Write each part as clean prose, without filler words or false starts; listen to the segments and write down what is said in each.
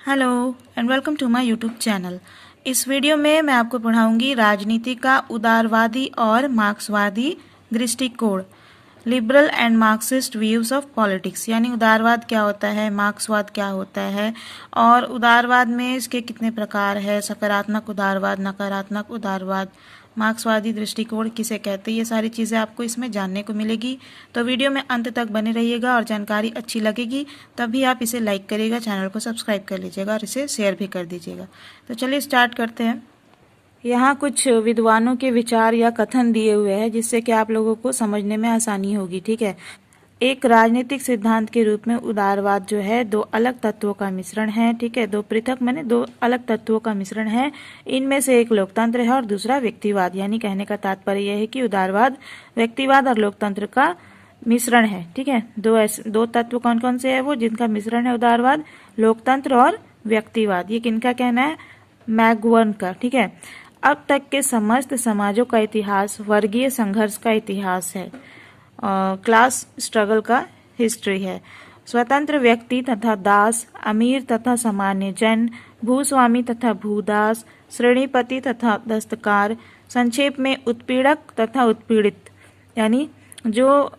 Hello and welcome to my YouTube channel. इस video में मैं आपको पढ़ाऊंगी राजनीति का उदारवादी और मार्क्सवादी दृष्टिकोण, liberal and Marxist views of politics. यानी उदारवाद क्या होता है, मार्क्सवाद क्या होता है और उदारवाद में इसके कितने प्रकार है, सकारात्मक उदारवाद, नकारात्मक उदारवाद, मार्क्सवादी दृष्टिकोण किसे कहते हैं, ये सारी चीज़ें आपको इसमें जानने को मिलेगी। तो वीडियो में अंत तक बने रहिएगा और जानकारी अच्छी लगेगी तभी आप इसे लाइक करिएगा, चैनल को सब्सक्राइब कर लीजिएगा और इसे शेयर भी कर दीजिएगा। तो चलिए स्टार्ट करते हैं। यहाँ कुछ विद्वानों के विचार या कथन दिए हुए हैं जिससे कि आप लोगों को समझने में आसानी होगी। ठीक है, एक राजनीतिक सिद्धांत के रूप में उदारवाद जो है दो अलग तत्वों का मिश्रण है। ठीक है, दो पृथक माने दो अलग तत्वों का मिश्रण है। इनमें से एक लोकतंत्र है और दूसरा व्यक्तिवाद। यानी कहने का तात्पर्य यह है कि उदारवाद व्यक्तिवाद और लोकतंत्र का मिश्रण है। ठीक है, दो तत्व कौन कौन से है वो जिनका मिश्रण है उदारवाद, लोकतंत्र और व्यक्तिवाद। ये किनका कहना है? मैकगुवन का। ठीक है, अब तक के समस्त समाजों का इतिहास वर्गीय संघर्ष का इतिहास है, क्लास स्ट्रगल का हिस्ट्री है। स्वतंत्र व्यक्ति तथा दास, अमीर तथा सामान्य जन, भूस्वामी तथा भूदास, श्रेणीपति तथा दस्तकार, संक्षेप में उत्पीड़क तथा उत्पीड़ित। यानी जो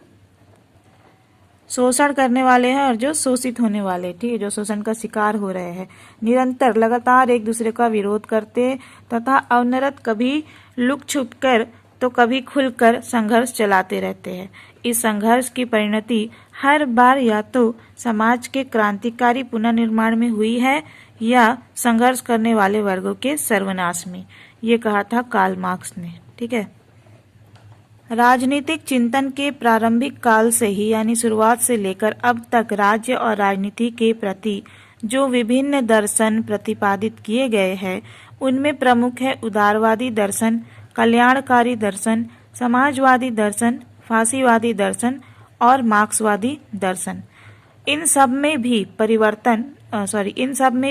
शोषण करने वाले हैं और जो शोषित होने वाले, ठीक है, जो शोषण का शिकार हो रहे हैं, निरंतर लगातार एक दूसरे का विरोध करते तथा अवनरत कभी लुक छुप कर तो कभी खुलकर संघर्ष चलाते रहते हैं। इस संघर्ष की परिणति हर बार या तो समाज के क्रांतिकारी पुनर्निर्माण में हुई है या संघर्ष करने वाले वर्गों के सर्वनाश में। ये कहा था कार्ल मार्क्स ने। ठीक है, राजनीतिक चिंतन के प्रारंभिक काल से ही यानी शुरुआत से लेकर अब तक राज्य और राजनीति के प्रति जो विभिन्न दर्शन प्रतिपादित किए गए हैं उनमें प्रमुख है उदारवादी दर्शन, कल्याणकारी दर्शन, समाजवादी दर्शन, फासीवादी दर्शन और मार्क्सवादी दर्शन। इन सब में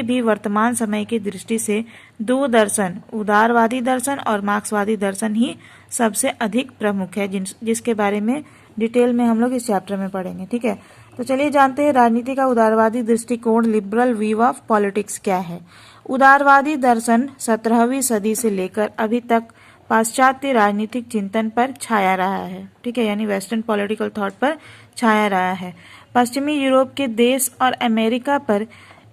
भी वर्तमान समय की दृष्टि से दो दर्शन, उदारवादी दर्शन और मार्क्सवादी दर्शन ही सबसे अधिक प्रमुख है, जिसके बारे में डिटेल में हम लोग इस चैप्टर में पढ़ेंगे। ठीक है, तो चलिए जानते हैं राजनीति का उदारवादी दृष्टिकोण, लिबरल व्यू ऑफ पॉलिटिक्स क्या है। उदारवादी दर्शन 17वीं सदी से लेकर अभी तक पाश्चात्य राजनीतिक चिंतन पर छाया रहा है। ठीक है, यानी वेस्टर्न पॉलिटिकल थॉट पर छाया रहा है। पश्चिमी यूरोप के देश और अमेरिका पर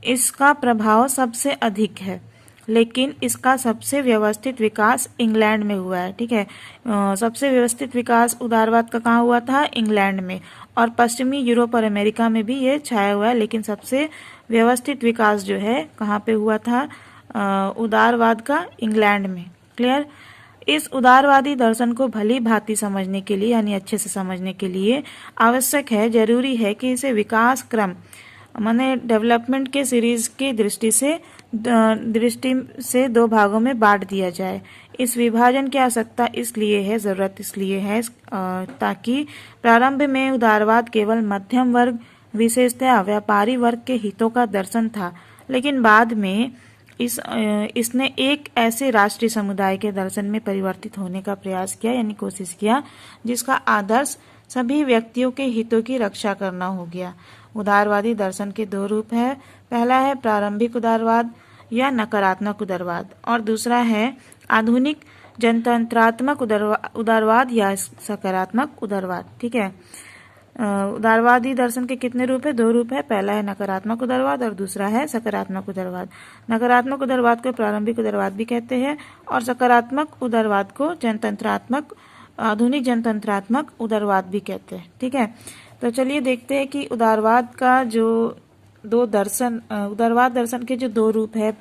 इसका प्रभाव सबसे अधिक है, लेकिन इसका सबसे व्यवस्थित विकास इंग्लैंड में हुआ है। ठीक है, सबसे व्यवस्थित विकास उदारवाद का कहाँ हुआ था? इंग्लैंड में। और पश्चिमी यूरोप और अमेरिका में भी ये छाया हुआ है, लेकिन सबसे व्यवस्थित विकास जो है कहाँ पे हुआ था? उदारवाद का इंग्लैंड में। क्लियर? इस उदारवादी दर्शन को भली भांति समझने के लिए यानी अच्छे से समझने के लिए आवश्यक है, जरूरी है कि इसे विकास क्रम माने डेवलपमेंट के सीरीज की दृष्टि से दो भागों में बांट दिया जाए। इस विभाजन की आवश्यकता जरूरत इसलिए है ताकि प्रारंभ में उदारवाद केवल मध्यम वर्ग, विशेषतः व्यापारी वर्ग के हितों का दर्शन था, लेकिन बाद में इसने एक ऐसे राष्ट्रीय समुदाय के दर्शन में परिवर्तित होने का प्रयास किया यानी कोशिश किया जिसका आदर्श सभी व्यक्तियों के हितों की रक्षा करना हो गया। उदारवादी दर्शन के दो रूप है, पहला है प्रारंभिक उदारवाद या नकारात्मक उदारवाद और दूसरा है आधुनिक जनतंत्रात्मक उदारवाद या सकारात्मक उदारवाद। ठीक है, उदारवादी दर्शन के कितने रूप है? दो रूप है, पहला है नकारात्मक उदारवाद और दूसरा है सकारात्मक उदारवाद। नकारात्मक उदारवाद को प्रारंभिक उदारवाद भी कहते हैं और सकारात्मक उदारवाद को आधुनिक जनतंत्रात्मक उदारवाद भी कहते हैं। ठीक है, तो चलिए देखते हैं कि उदारवाद का जो उदारवाद दर्शन के जो दो रूप है,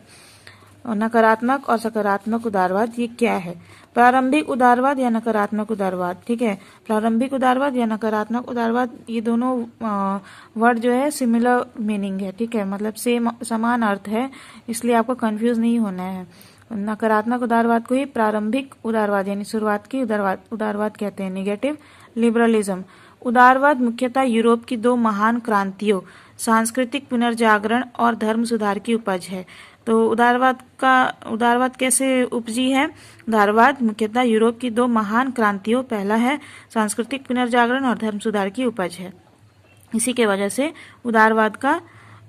नकारात्मक और सकारात्मक उदारवाद, ये क्या है? प्रारंभिक उदारवाद या नकारात्मक उदारवाद। ठीक है, प्रारंभिक उदारवाद या नकारात्मक उदारवाद, ये दोनों वर्ड जो है सिमिलर मीनिंग है। ठीक है, मतलब समान अर्थ है, इसलिए आपको कंफ्यूज नहीं होना है। नकारात्मक उदारवाद को ही प्रारंभिक उदारवाद यानी शुरुआत की उदारवाद कहते हैं। Negative liberalism. उदारवाद मुख्यतः यूरोप की दो महान क्रांतियों, सांस्कृतिक पुनर्जागरण और धर्म सुधार की उपज है। तो उदारवाद कैसे उपजी है? उदारवाद मुख्यतः यूरोप की दो महान क्रांतियों, पहला है सांस्कृतिक पुनर्जागरण और धर्म सुधार की उपज है। इसी के वजह से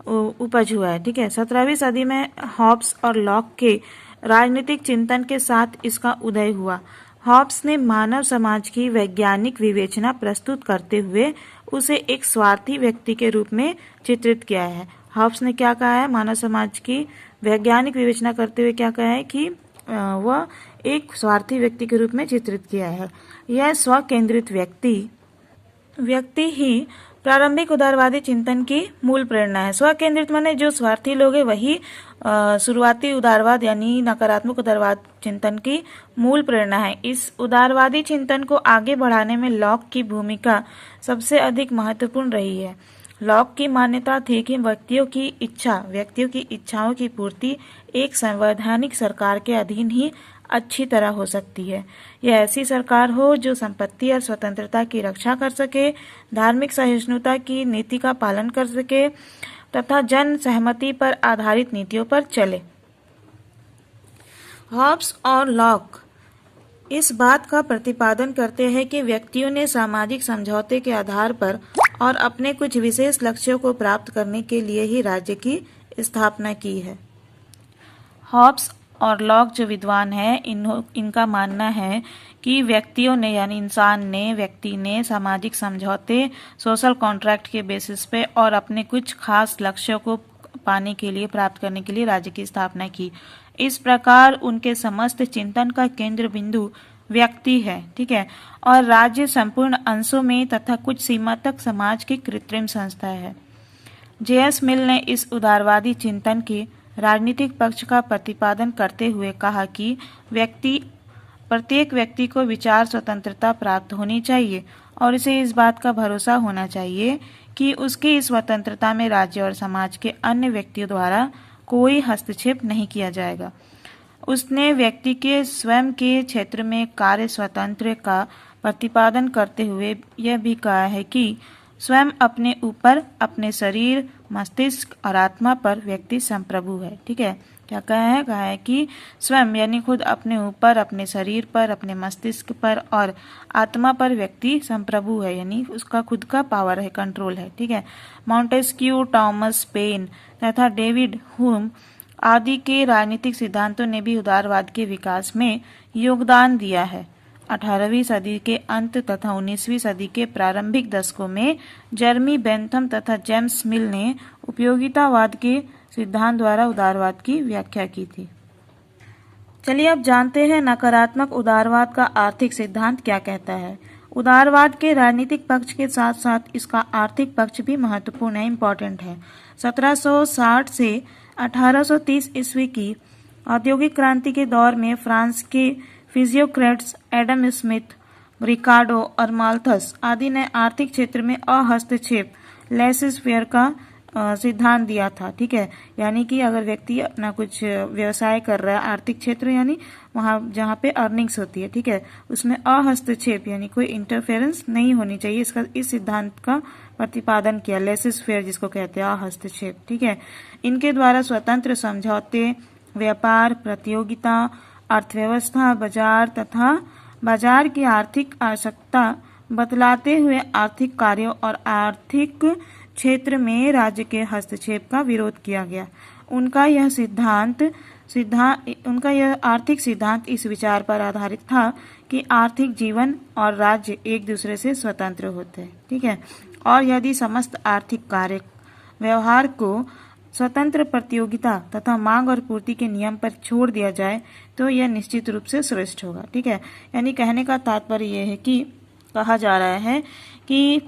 उपज हुआ है। ठीक है, 17वीं सदी में हॉब्स और लॉक के राजनीतिक चिंतन के साथ इसका उदय हुआ। हॉब्स ने मानव समाज की वैज्ञानिक विवेचना प्रस्तुत करते हुए उसे एक स्वार्थी व्यक्ति के रूप में चित्रित किया है। हॉब्स ने क्या कहा है? मानव समाज की वैज्ञानिक विवेचना करते हुए क्या कहा है कि वह एक स्वार्थी व्यक्ति के रूप में चित्रित किया है। यह स्वकेंद्रित व्यक्ति ही प्रारंभिक उदारवादी चिंतन की मूल प्रेरणा है। स्वकेंद्रित माने जो स्वार्थी लोग हैं वही शुरुआती उदारवाद यानी नकारात्मक उदारवाद चिंतन की मूल प्रेरणा है। इस उदारवादी चिंतन को आगे बढ़ाने में लॉक की भूमिका सबसे अधिक महत्वपूर्ण रही है। लॉक की मान्यता थी कि व्यक्तियों की इच्छाओं की पूर्ति एक संवैधानिक सरकार के अधीन ही अच्छी तरह हो सकती है। यह ऐसी सरकार हो जो संपत्ति और स्वतंत्रता की रक्षा कर सके, धार्मिक सहिष्णुता की नीति का पालन कर सके तथा जन सहमति पर आधारित नीतियों पर चले। हॉब्स और लॉक इस बात का प्रतिपादन करते हैं कि व्यक्तियों ने सामाजिक समझौते के आधार पर और अपने कुछ विशेष लक्ष्यों को प्राप्त करने के लिए ही राज्य की स्थापना की है। हॉब्स और लॉक जो विद्वान हैं इनका मानना है कि व्यक्ति ने सामाजिक समझौते सोशल कॉन्ट्रैक्ट के बेसिस पे और अपने कुछ खास लक्ष्यों को पाने के लिए प्राप्त करने के लिए राज्य की स्थापना की। इस प्रकार उनके समस्त चिंतन का केंद्र बिंदु व्यक्ति है। ठीक है, और राज्य संपूर्ण अंशों में तथा कुछ सीमा तक समाज की कृत्रिम संस्था है। J.S. मिल ने इस उदारवादी चिंतन के राजनीतिक पक्ष का प्रतिपादन करते हुए कहा कि प्रत्येक व्यक्ति को विचार स्वतंत्रता प्राप्त होनी चाहिए और इसे इस बात का भरोसा होना चाहिए कि उसकी इस स्वतंत्रता में राज्य और समाज के अन्य व्यक्तियों द्वारा कोई हस्तक्षेप नहीं किया जाएगा। उसने व्यक्ति के स्वयं के क्षेत्र में कार्य स्वतंत्र का प्रतिपादन करते हुए यह भी कहा है कि स्वयं अपने ऊपर, अपने शरीर, मस्तिष्क और आत्मा पर व्यक्ति संप्रभु है। ठीक है, क्या कहा है कि स्वयं यानी खुद अपने ऊपर, अपने शरीर पर, अपने मस्तिष्क पर और आत्मा पर व्यक्ति संप्रभु है, यानी उसका खुद का पावर है, कंट्रोल है। ठीक है, मॉन्टेस्क्यू, टॉमस पेन तथा डेविड ह्यूम आदि के राजनीतिक सिद्धांतों ने भी उदारवाद के विकास में योगदान दिया है। 18वीं सदी के अंत तथा 19वीं सदी के प्रारंभिक दशकों में जर्मी बेंथम तथा जेम्स मिल ने उपयोगितावाद के सिद्धांत द्वारा उदारवाद की व्याख्या की थी। चलिए अब जानते हैं नकारात्मक उदारवाद का आर्थिक सिद्धांत क्या कहता है। उदारवाद के राजनीतिक पक्ष के साथ साथ इसका आर्थिक पक्ष भी महत्वपूर्ण है, इम्पोर्टेंट है। 1760 से 1830 ईस्वी की औद्योगिक क्रांति के दौर में फ्रांस के फिजियोक्रेट्स एडम स्मिथ, रिकार्डो और माल्थस आदि ने आर्थिक क्षेत्र में अहस्तक्षेप लेसिस फेयर का सिद्धांत दिया था। ठीक है, यानी कि अगर व्यक्ति अपना कुछ व्यवसाय कर रहा है आर्थिक क्षेत्र यानी वहाँ जहाँ पे अर्निंग्स होती है, ठीक है, उसमें अहस्तक्षेप यानी कोई इंटरफेरेंस नहीं होनी चाहिए, इस सिद्धांत का प्रतिपादन किया, लेसिस फेयर जिसको कहते हैं अहस्तक्षेप। ठीक है, इनके द्वारा स्वतंत्र समझौते, व्यापार, प्रतियोगिता, अर्थव्यवस्था, बाजार तथा बाजार की आर्थिक आवश्यकता बतलाते हुए आर्थिक कार्यों और आर्थिक क्षेत्र में राज्य के हस्तक्षेप का विरोध किया गया। उनका यह आर्थिक सिद्धांत इस विचार पर आधारित था कि आर्थिक जीवन और राज्य एक दूसरे से स्वतंत्र होते हैं। ठीक है, और यदि समस्त आर्थिक कार्य व्यवहार को स्वतंत्र प्रतियोगिता तथा मांग और पूर्ति के नियम पर छोड़ दिया जाए तो यह निश्चित रूप से श्रेष्ठ होगा। ठीक है, यानी कहने का तात्पर्य यह है कि कहा जा रहा है कि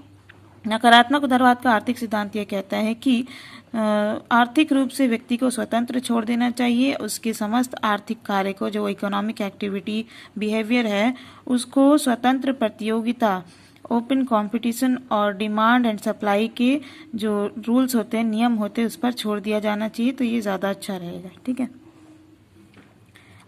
नकारात्मक उदारवाद का आर्थिक सिद्धांत यह कहता है कि आर्थिक रूप से व्यक्ति को स्वतंत्र छोड़ देना चाहिए, उसके समस्त आर्थिक कार्य को, जो इकोनॉमिक एक्टिविटी बिहेवियर है, उसको स्वतंत्र प्रतियोगिता, ओपन कंपटीशन और डिमांड एंड सप्लाई के जो रूल्स होते हैं, नियम होते हैं, उस पर छोड़ दिया जाना चाहिए, तो ये ज़्यादा अच्छा रहेगा। ठीक है,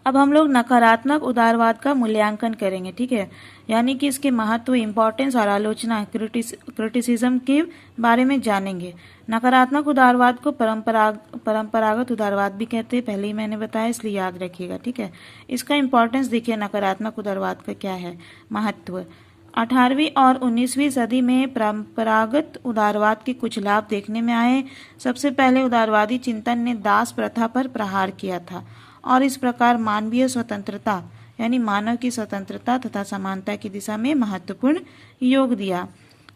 अब हम लोग नकारात्मक उदारवाद का मूल्यांकन करेंगे। ठीक है, यानी कि इसके महत्व, इम्पोर्टेंस और आलोचना, क्रिटिसिज्म के बारे में जानेंगे। नकारात्मक उदारवाद को परंपरागत उदारवाद भी कहते हैं, पहले ही मैंने बताया, इसलिए याद रखिएगा। ठीक है, इसका इम्पोर्टेंस देखिए, नकारात्मक उदारवाद का क्या है महत्व। 18वीं और 19वीं सदी में परंपरागत उदारवाद के कुछ लाभ देखने में आए। सबसे पहले उदारवादी चिंतन ने दास प्रथा पर प्रहार किया था और इस प्रकार मानवीय स्वतंत्रता यानी मानव की स्वतंत्रता तथा समानता की दिशा में महत्वपूर्ण योग दिया।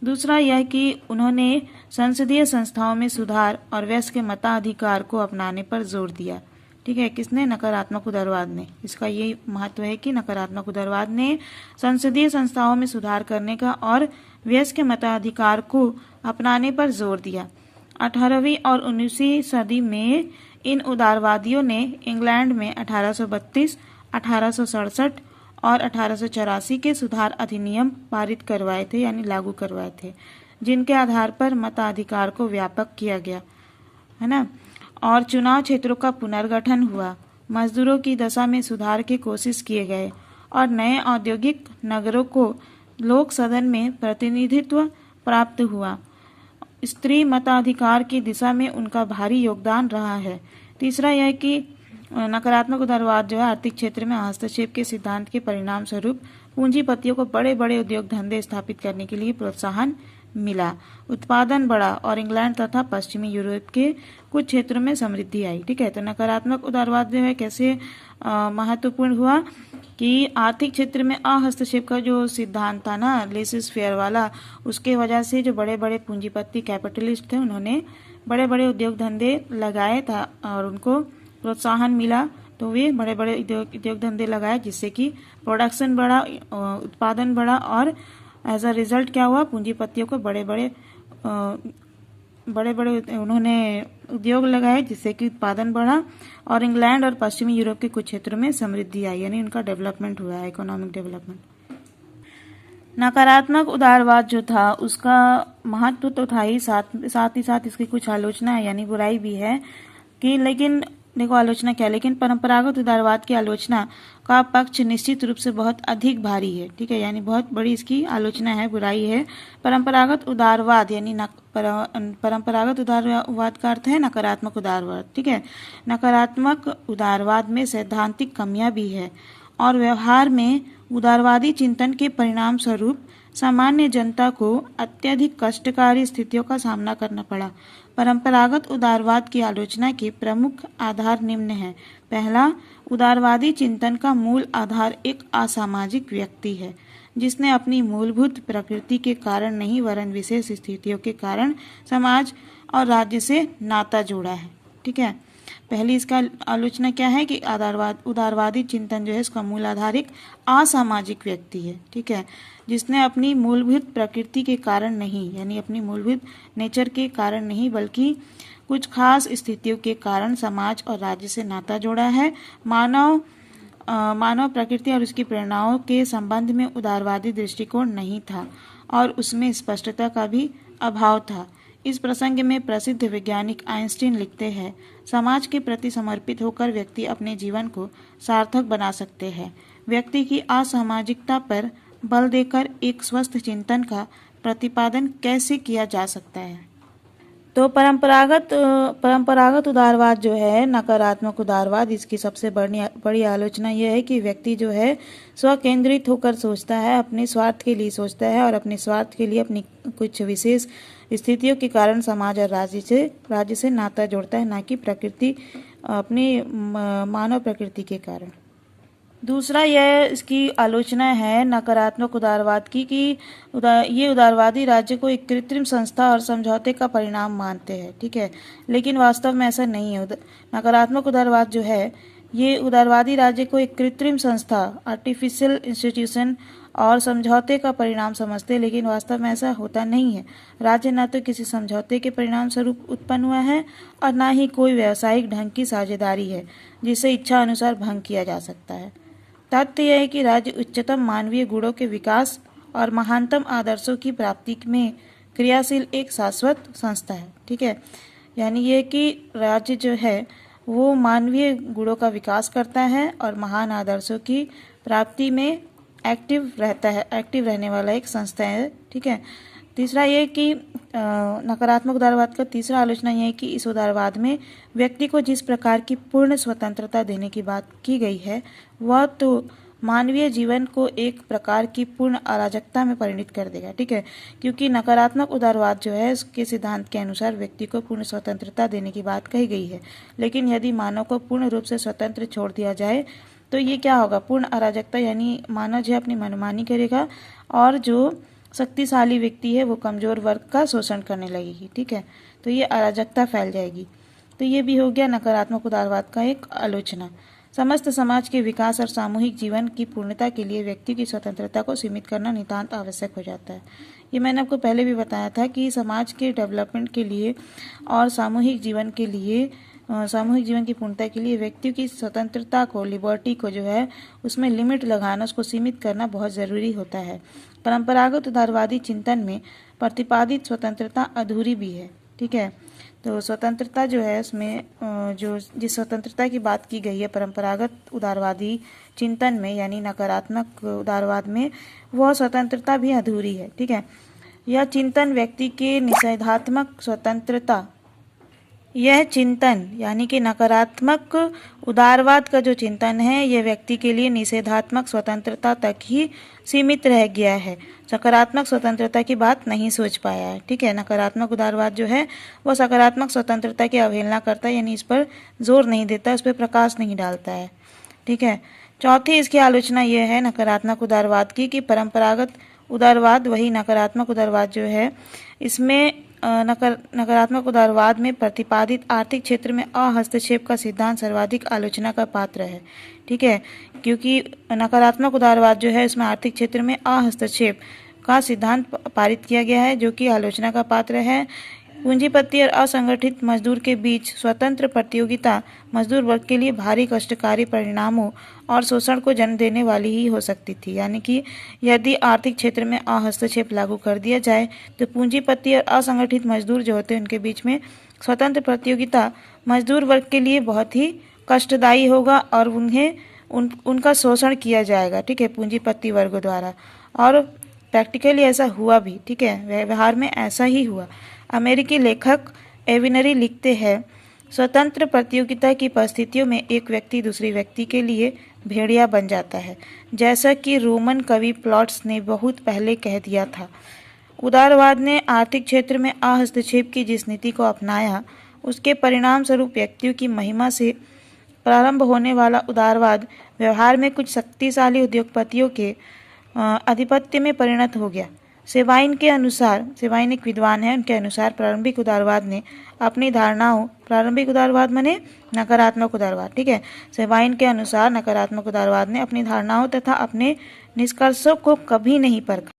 दूसरा यह कि उन्होंने संसदीय संस्थाओं में सुधार और वयस्क के मताधिकार को अपनाने पर जोर दिया। ठीक है, किसने? नकारात्मक उदारवाद ने। इसका यही महत्व है कि नकारात्मक उदारवाद ने संसदीय संस्थाओं में सुधार करने का और वयस्क के मताधिकार को अपनाने पर जोर दिया। 18वीं और 19वीं सदी में इन उदारवादियों ने इंग्लैंड में 1832, 1867 और 1884 के सुधार अधिनियम पारित करवाए थे यानी लागू करवाए थे, जिनके आधार पर मताधिकार को व्यापक किया गया, है ना, और चुनाव क्षेत्रों का पुनर्गठन हुआ। मजदूरों की दशा में सुधार की कोशिश किए गए और नए औद्योगिक नगरों को लोक सदन में प्रतिनिधित्व प्राप्त हुआ। स्त्री मताधिकार की दिशा में उनका भारी योगदान रहा है। तीसरा यह कि नकारात्मक उदारवाद जो है आर्थिक क्षेत्र में हस्तक्षेप के सिद्धांत के परिणाम स्वरूप पूंजीपतियों को बड़े बड़े उद्योग धंधे स्थापित करने के लिए प्रोत्साहन मिला, उत्पादन बढ़ा और इंग्लैंड तथा पश्चिमी यूरोप के कुछ क्षेत्रों में समृद्धि आई। ठीक है, तो नकारात्मक उदारवाद जो है कैसे महत्वपूर्ण हुआ कि आर्थिक क्षेत्र में अहस्तक्षेप का जो सिद्धांत था ना, लेसिस फेयर वाला, उसके वजह से जो बड़े बड़े पूंजीपति कैपिटलिस्ट थे उन्होंने बड़े बड़े उद्योग धंधे लगाए था और उनको प्रोत्साहन मिला, तो वे बड़े बड़े उद्योग धंधे लगाए जिससे कि प्रोडक्शन बढ़ा, उत्पादन बढ़ा और एज अ रिजल्ट क्या हुआ, पूंजीपतियों को बड़े बड़े उन्होंने उद्योग लगाए जिससे कि उत्पादन बढ़ा और इंग्लैंड और पश्चिमी यूरोप के कुछ क्षेत्रों में समृद्धि आई यानी उनका डेवलपमेंट हुआ, इकोनॉमिक डेवलपमेंट। नकारात्मक उदारवाद जो था उसका महत्व तो था ही, साथ ही साथ इसकी कुछ आलोचना है यानी बुराई भी है कि, लेकिन देखो आलोचना क्या, लेकिन परंपरागत उदारवाद की आलोचना का पक्ष निश्चित रूप से बहुत अधिक भारी है। ठीक है, यानी बहुत बड़ी इसकी आलोचना है, बुराई है। परंपरागत उदारवाद यानी परंपरागत उदारवाद का अर्थ है नकारात्मक उदारवाद। ठीक है, नकारात्मक उदारवाद में सैद्धांतिक कमियां भी है और व्यवहार में उदारवादी चिंतन के परिणाम स्वरूप सामान्य जनता को अत्यधिक कष्टकारी स्थितियों का सामना करना पड़ा। परंपरागत उदारवाद की आलोचना के प्रमुख आधार निम्न हैं। पहला, उदारवादी चिंतन का मूल आधार एक असामाजिक व्यक्ति है जिसने अपनी मूलभूत प्रकृति के कारण नहीं वरन विशेष स्थितियों के कारण समाज और राज्य से नाता जोड़ा है। ठीक है, पहली इसका आलोचना क्या है कि उदारवादी चिंतन जो है इसका मूल आधार एक असामाजिक व्यक्ति है। ठीक है, जिसने अपनी मूलभूत प्रकृति के कारण नहीं यानी अपनी मूलभूत नेचर के कारण नहीं बल्कि कुछ खास स्थितियों के कारण समाज और राज्य से नाता जोड़ा है। मानव प्रकृति और उसकी प्रेरणाओं के संबंध में उदारवादी दृष्टिकोण नहीं था और उसमें स्पष्टता का भी अभाव था। इस प्रसंग में प्रसिद्ध वैज्ञानिक आइंस्टीन लिखते हैं, समाज के प्रति समर्पित होकर व्यक्ति अपने जीवन को सार्थक बना सकते हैं। व्यक्ति की असामाजिकता पर बल देकर एक स्वस्थ चिंतन का प्रतिपादन कैसे किया जा सकता है? तो परंपरागत उदारवाद जो है नकारात्मक उदारवाद, इसकी सबसे बड़ी आलोचना यह है कि व्यक्ति जो है स्वकेंद्रित होकर सोचता है, अपने स्वार्थ के लिए सोचता है और अपने स्वार्थ के लिए अपनी कुछ विशेष स्थितियों के कारण समाज और राज्य से नाता जोड़ता है, ना कि प्रकृति अपनी मानव प्रकृति के कारण। दूसरा यह इसकी आलोचना है नकारात्मक उदारवाद की कि ये उदारवादी राज्य को एक कृत्रिम संस्था और समझौते का परिणाम मानते हैं। ठीक है, लेकिन वास्तव में ऐसा नहीं है। नकारात्मक उदारवाद जो है ये उदारवादी राज्य को एक कृत्रिम संस्था, आर्टिफिशियल इंस्टीट्यूशन और समझौते का परिणाम समझते हैं, लेकिन वास्तव में ऐसा होता नहीं है। राज्य न तो किसी समझौते के परिणाम स्वरूप उत्पन्न हुआ है और न ही कोई व्यावसायिक ढंग की साझेदारी है जिसे इच्छा अनुसार भंग किया जा सकता है। तथ्य यह है कि राज्य उच्चतम मानवीय गुणों के विकास और महानतम आदर्शों की प्राप्ति में क्रियाशील एक शाश्वत संस्था है। ठीक है, यानी ये कि राज्य जो है वो मानवीय गुणों का विकास करता है और महान आदर्शों की प्राप्ति में एक्टिव रहने वाला एक संस्था है। ठीक है, तीसरा ये कि नकारात्मक उदारवाद का तीसरा आलोचना यह है कि इस उदारवाद में व्यक्ति को जिस प्रकार की पूर्ण स्वतंत्रता देने की बात की गई है वह तो मानवीय जीवन को एक प्रकार की पूर्ण अराजकता में परिणत कर देगा। ठीक है, क्योंकि नकारात्मक उदारवाद जो है उसके सिद्धांत के अनुसार व्यक्ति को पूर्ण स्वतंत्रता देने की बात कही गई है, लेकिन यदि मानव को पूर्ण रूप से स्वतंत्र छोड़ दिया जाए तो ये क्या होगा, पूर्ण अराजकता, यानी मानव जो है अपनी मनमानी करेगा और जो शक्तिशाली व्यक्ति है वो कमजोर वर्ग का शोषण करने लगेगी। ठीक है, तो ये अराजकता फैल जाएगी। तो ये भी हो गया नकारात्मक उदारवाद का एक आलोचना। समस्त समाज के विकास और सामूहिक जीवन की पूर्णता के लिए व्यक्ति की स्वतंत्रता को सीमित करना नितांत आवश्यक हो जाता है। ये मैंने आपको पहले भी बताया था कि समाज के डेवलपमेंट के लिए और सामूहिक जीवन की पूर्णता के लिए व्यक्ति की स्वतंत्रता को, लिबर्टी को जो है उसमें लिमिट लगाना, उसको सीमित करना बहुत ज़रूरी होता है। परंपरागत उदारवादी चिंतन में प्रतिपादित स्वतंत्रता अधूरी भी है। ठीक है, तो स्वतंत्रता जो है उसमें जिस स्वतंत्रता की बात की गई है परंपरागत उदारवादी चिंतन में यानी नकारात्मक उदारवाद में, वह स्वतंत्रता भी अधूरी है। ठीक है, यह चिंतन व्यक्ति के निषेधात्मक स्वतंत्रता, यह चिंतन यानी कि नकारात्मक उदारवाद का जो चिंतन है यह व्यक्ति के लिए निषेधात्मक स्वतंत्रता तक ही सीमित रह गया है, सकारात्मक स्वतंत्रता की बात नहीं सोच पाया है। ठीक है, नकारात्मक उदारवाद जो है वो सकारात्मक स्वतंत्रता की अवहेलना करता है, यानी इस पर जोर नहीं देता, उस पर प्रकाश नहीं डालता है। ठीक है, चौथी इसकी आलोचना यह है नकारात्मक उदारवाद की कि परंपरागत उदारवाद, वही नकारात्मक उदारवाद जो है इसमें नकारात्मक उदारवाद में प्रतिपादित आर्थिक क्षेत्र में अहस्तक्षेप का सिद्धांत सर्वाधिक आलोचना का पात्र है। ठीक है, क्योंकि नकारात्मक उदारवाद जो है इसमें आर्थिक क्षेत्र में अहस्तक्षेप का सिद्धांत पारित किया गया है जो कि आलोचना का पात्र है। पूंजीपति और असंगठित मजदूर के बीच स्वतंत्र प्रतियोगिता मजदूर वर्ग के लिए भारी कष्टकारी परिणामों और शोषण को जन्म देने वाली ही हो सकती थी, यानी कि यदि आर्थिक क्षेत्र में अहस्तक्षेप लागू कर दिया जाए तो पूंजीपति और असंगठित मजदूर जो होते हैं उनके बीच में स्वतंत्र प्रतियोगिता मजदूर वर्ग के लिए बहुत ही कष्टदायी होगा और उनका शोषण किया जाएगा। ठीक है, पूंजीपति वर्ग द्वारा, और प्रैक्टिकली ऐसा हुआ भी। ठीक है, व्यवहार में ऐसा ही हुआ। अमेरिकी लेखक एविनरी लिखते हैं, स्वतंत्र प्रतियोगिता की परिस्थितियों में एक व्यक्ति दूसरे व्यक्ति के लिए भेड़िया बन जाता है, जैसा कि रोमन कवि प्लॉट्स ने बहुत पहले कह दिया था। उदारवाद ने आर्थिक क्षेत्र में अहस्तक्षेप की जिस नीति को अपनाया उसके परिणाम स्वरूप व्यक्तियों की महिमा से प्रारंभ होने वाला उदारवाद व्यवहार में कुछ शक्तिशाली उद्योगपतियों के आधिपत्य में परिणत हो गया। सेवाइन के अनुसार, सेवाइन एक विद्वान है, उनके अनुसार प्रारंभिक उदारवाद ने अपनी धारणाओं, प्रारंभिक उदारवाद माने नकारात्मक उदारवाद। ठीक है, सेवाइन के अनुसार नकारात्मक उदारवाद ने अपनी धारणाओं तथा अपने निष्कर्षों को कभी नहीं परखा।